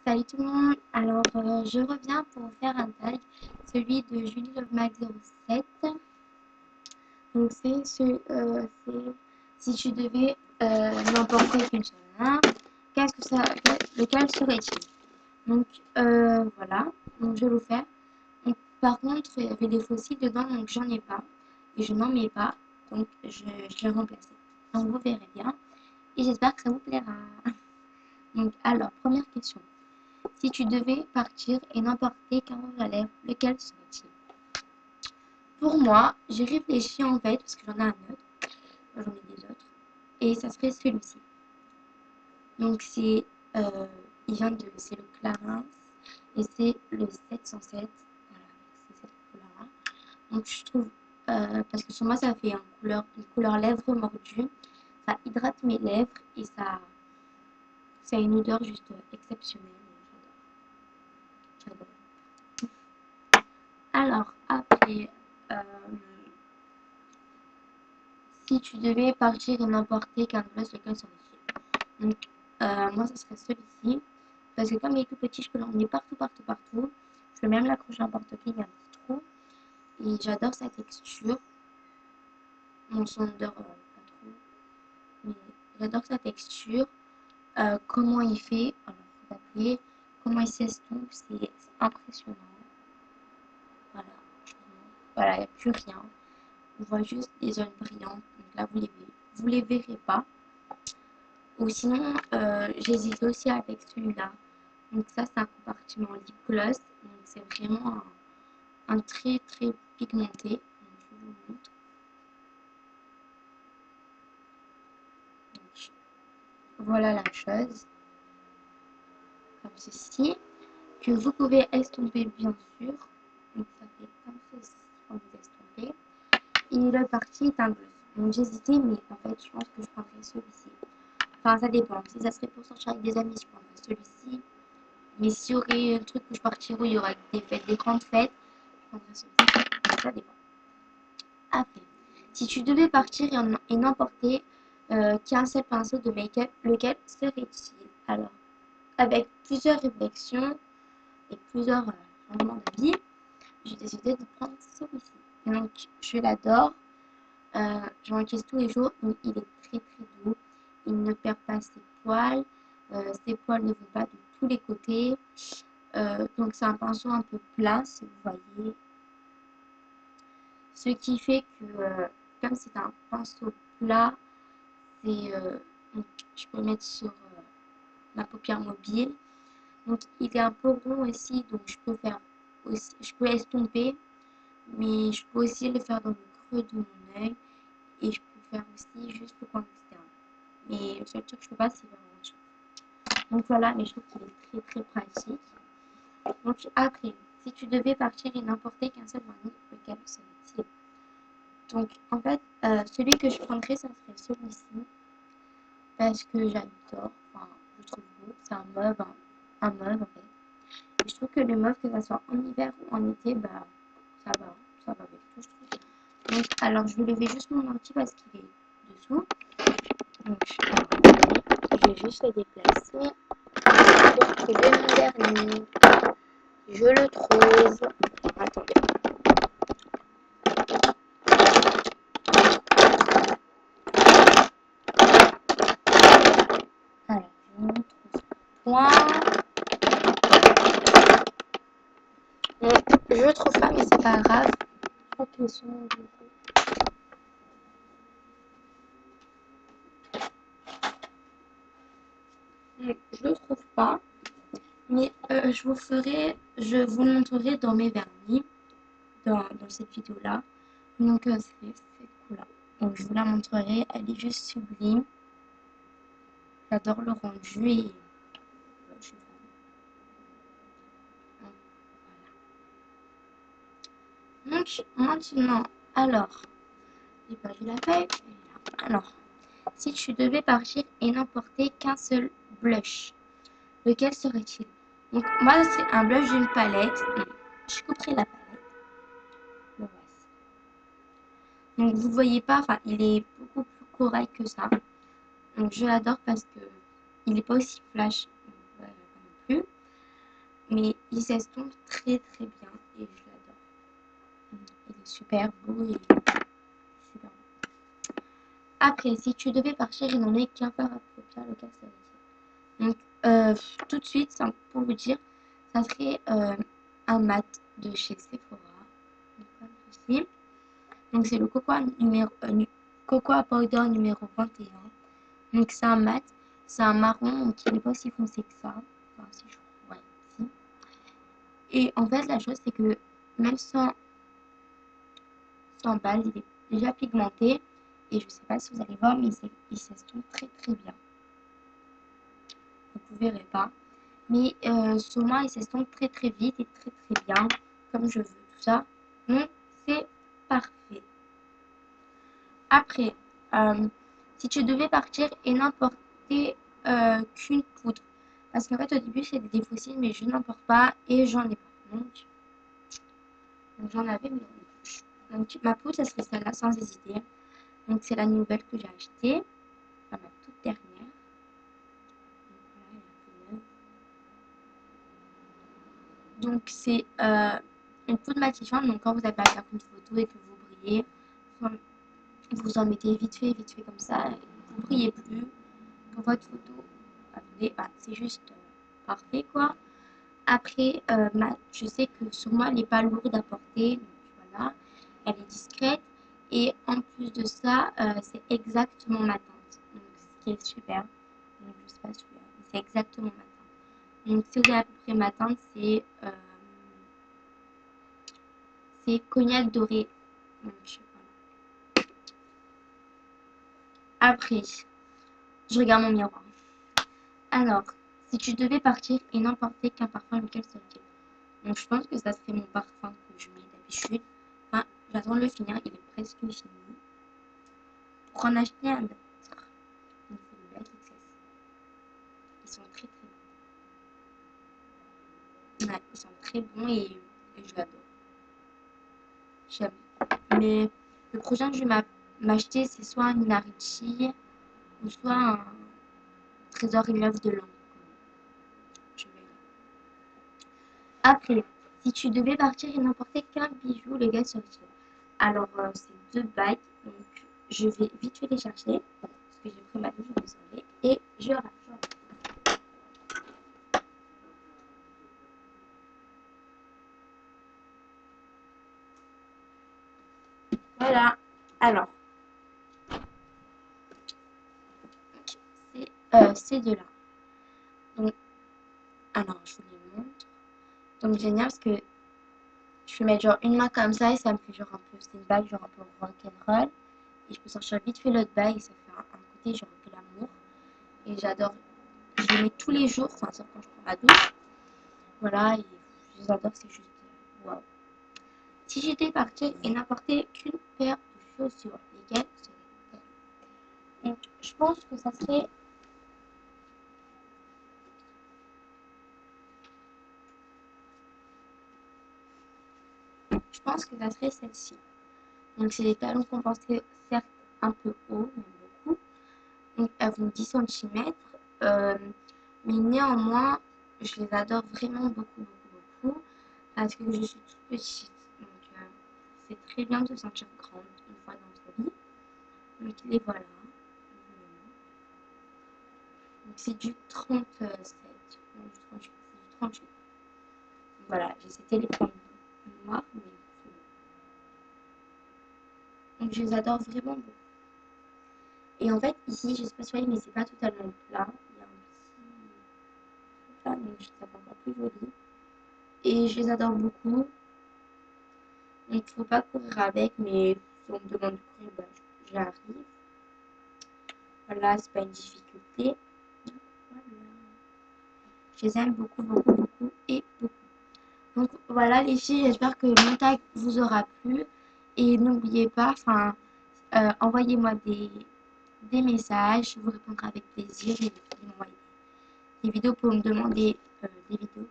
Salut tout le monde, alors je reviens pour vous faire un tag, celui de Julie Lovemax 07. Donc c'est si tu devais n'emporter qu'une seule main, lequel serait-il? Donc voilà, donc je vais le faire. Donc, par contre, il y avait des fossiles dedans, donc j'en ai pas, et je n'en mets pas, donc je l'ai remplacé. Donc vous verrez bien, et j'espère que ça vous plaira. Donc alors, première question. Si tu devais partir et n'emporter qu'un rouge à lèvres, lequel serait-il? Pour moi, j'ai réfléchi en fait, parce que j'en ai un autre, j'en ai des autres, et ça serait celui-ci. Donc c'est le Clarins, et c'est le 707, voilà, c'est cette couleur-là. Donc je trouve, parce que sur moi ça fait une couleur lèvres mordues, ça hydrate mes lèvres, et ça a une odeur juste exceptionnelle, j'adore. Alors, après, si tu devais partir et n'emporter qu'un gloss, lequel serait-il? Donc, moi, ce serait celui-ci. Parce que comme il est tout petit, je peux l'emmener partout, partout, partout. Je peux même l'accrocher à un porte-clés, il y a un petit trou. Et j'adore sa texture. Mon son odeur, pas trop. Mais j'adore sa texture. Comment il fait, alors, regardez, comment il s'estompe, c'est impressionnant. Voilà, voilà, il n'y a plus rien. On voit juste des zones brillantes. Donc là, vous les verrez pas. Ou sinon, j'hésite aussi avec celui-là. Donc ça, c'est un compartiment lip gloss. Donc c'est vraiment un très très pigmenté. Donc, je vous montre. Donc, voilà la chose. Comme ceci. Que vous pouvez estomper bien sûr. Donc ça fait comme ceci quand vous estompez. Et l'autre partie est un gloss. Donc j'hésitais, mais en fait, je pense que je prendrais celui-ci. Enfin, ça dépend. Si ça serait pour sortir avec des amis, je prendrais celui-ci. Mais s'il y aurait un truc où je partirais où il y aura des fêtes, des grandes fêtes, je prendrais celui-ci. Ça dépend. Après, si tu devais partir et n'emporter qu'un seul pinceau de make-up, lequel serait-il? Alors, avec plusieurs réflexions et plusieurs changements d'avis, j'ai décidé de prendre celui-ci. Donc, je l'adore. J'en utilise tous les jours. Il est très très doux. Il ne perd pas ses poils ne vont pas de tous les côtés. Donc c'est un pinceau un peu plat, si vous voyez. Ce qui fait que, comme c'est un pinceau plat, je peux le mettre sur ma paupière mobile. Donc il est un peu rond aussi, donc je peux estomper, mais je peux aussi le faire dans le creux de mon œil. Et je peux faire aussi juste le coin externe. Mais le seul truc que je peux pas, c'est vraiment le dessus. Donc voilà, mais je trouve qu'il est très très pratique. Donc après, si tu devais partir et n'emporter qu'un seul vernis, lequel serait-il? Donc en fait, celui que je prendrais, ça serait celui-ci. Parce que j'adore, enfin, je trouve beau. C'est un mauve en fait. Et je trouve que le mauve, que ça soit en hiver ou en été, bah ça va avec tout, je trouve. Donc alors je vais lever juste mon ordi parce qu'il est dessous. Donc je vais juste le déplacer pour trouver mon vernis. Je le trouve. Attendez. Alors, je ne trouve point. Donc, je trouve pas, mais c'est pas grave. Je crois qu'ils sont. Je le trouve pas. Mais je vous le montrerai dans mes vernis, dans cette vidéo-là. Donc, c'est cette couleur. Donc, je vous la montrerai. Elle est juste sublime. J'adore le rendu et je suis fan. Donc, maintenant, alors, j'ai pas vu la feuille. Alors, si tu devais partir et n'emporter qu'un seul blush, lequel serait-il? Donc, moi, c'est un blush d'une palette. Je couperai la palette. Le voici. Donc, vous voyez pas, enfin, il est beaucoup plus correct que ça. Donc, je l'adore parce que il n'est pas aussi flash non plus. mais il s'estompe très très bien et je l'adore. Il est super beau et super beau. Après, si tu devais partir et n'emmener qu'un fard à paupières, lequel serait-il? Donc, tout de suite, pour vous dire, ça serait un mat de chez Sephora. Donc, pas de souci. Donc, c'est le Cocoa Powder numéro 21. Donc, c'est un mat. C'est un marron, donc il n'est pas si foncé que ça. Enfin, si je crois, ouais, si. Et en fait, la chose, c'est que même sans balle, il est déjà pigmenté. Et je ne sais pas si vous allez voir, mais il s'estompe très très bien. Donc, vous verrez pas. Mais sur moi, il s'estompe très très vite et très très bien, comme je veux, tout ça. Donc, c'est parfait. Après, si tu devais partir et n'emporter qu'une poudre, parce qu'en fait, au début, c'est des fossiles, mais je n'en porte pas et j'en ai pas. Donc j'en avais mis dans les poches. Donc, ma poudre, ça serait celle-là, sans hésiter. Donc, c'est la nouvelle que j'ai achetée, enfin, ma toute dernière. Donc, c'est une poudre matifiante. Donc, quand vous avez par exemple une photo et que vous brillez, vous en mettez vite fait comme ça. Vous brillez plus pour votre photo. Attendez, c'est juste parfait quoi. Après, je sais que sur moi, elle n'est pas lourde à porter. Donc voilà, elle est discrète. Et en plus de ça, c'est exactement ma teinte. Donc, ce qui est super. Donc, je sais pas si c'est exactement ma teinte. Donc, si vous avez à peu près ma teinte, c'est cognac doré. Donc, voilà. Après, je regarde mon miroir. Alors, si tu devais partir et n'emporter qu'un parfum, lequel serait-il? Donc, je pense que ça serait mon parfum que je mets d'habitude. Enfin, j'attends de le finir, il est presque fini. Pour en acheter un autre. Donc, c'est le Black XS. Ils sont très très bons. Ouais, ils sont très bons et je l'adore. J'aime. Mais le prochain que je vais m'acheter, c'est soit un Nina Ricci ou soit un Trésor et l'œuvre de l'ombre. Je verrai. Après, si tu devais partir et n'emporter qu'un bijou, lequel serait-il? Alors, c'est deux bagues. Donc, je vais vite fait les chercher. Parce que j'ai pris ma douche, désolée. Et je rate. Voilà. Alors, c'est ces deux-là. Donc, alors, je vous les montre. Donc, génial parce que je peux mettre genre une main comme ça et ça me fait genre un peu, c'est une bague genre un peu rock'n'roll. Et je peux sortir vite fait l'autre bague et ça fait un côté genre un peu l'amour. Et j'adore, je les mets tous les jours, enfin sauf quand je prends ma douche. Voilà, et je les adore, c'est juste waouh. Si j'étais partie et n'apportais qu'une paire de chaussures, lesquelles seraient-elles? Donc, je pense que ça serait. Je pense que ça serait celle-ci. Donc, c'est des talons compensés, certes un peu hauts, mais beaucoup. Donc, elles font 10 cm. Mais néanmoins, je les adore vraiment beaucoup. Parce que je suis toute petite. Donc, c'est très bien de se sentir grande une fois dans sa vie. Donc, les voilà. Donc, c'est du 37. Non, du 38. C'est du 38. Voilà, j'essaie de les prendre noirs, mais c'est bon. Donc, je les adore vraiment beaucoup. Et en fait, ici, je sais pas si vous voyez, mais c'est pas totalement plat. Il y a un petit plat, donc ça fait encore plus joli. Et je les adore beaucoup. Donc, il faut pas courir avec, mais si on me demande de courir, ben, j'arrive. Voilà, c'est pas une difficulté. Voilà. Je les aime beaucoup et beaucoup. Donc voilà les filles, j'espère que mon tag vous aura plu. Et n'oubliez pas, envoyez-moi des messages, je vous répondrai avec plaisir. Et m'envoyer des vidéos pour me demander des vidéos.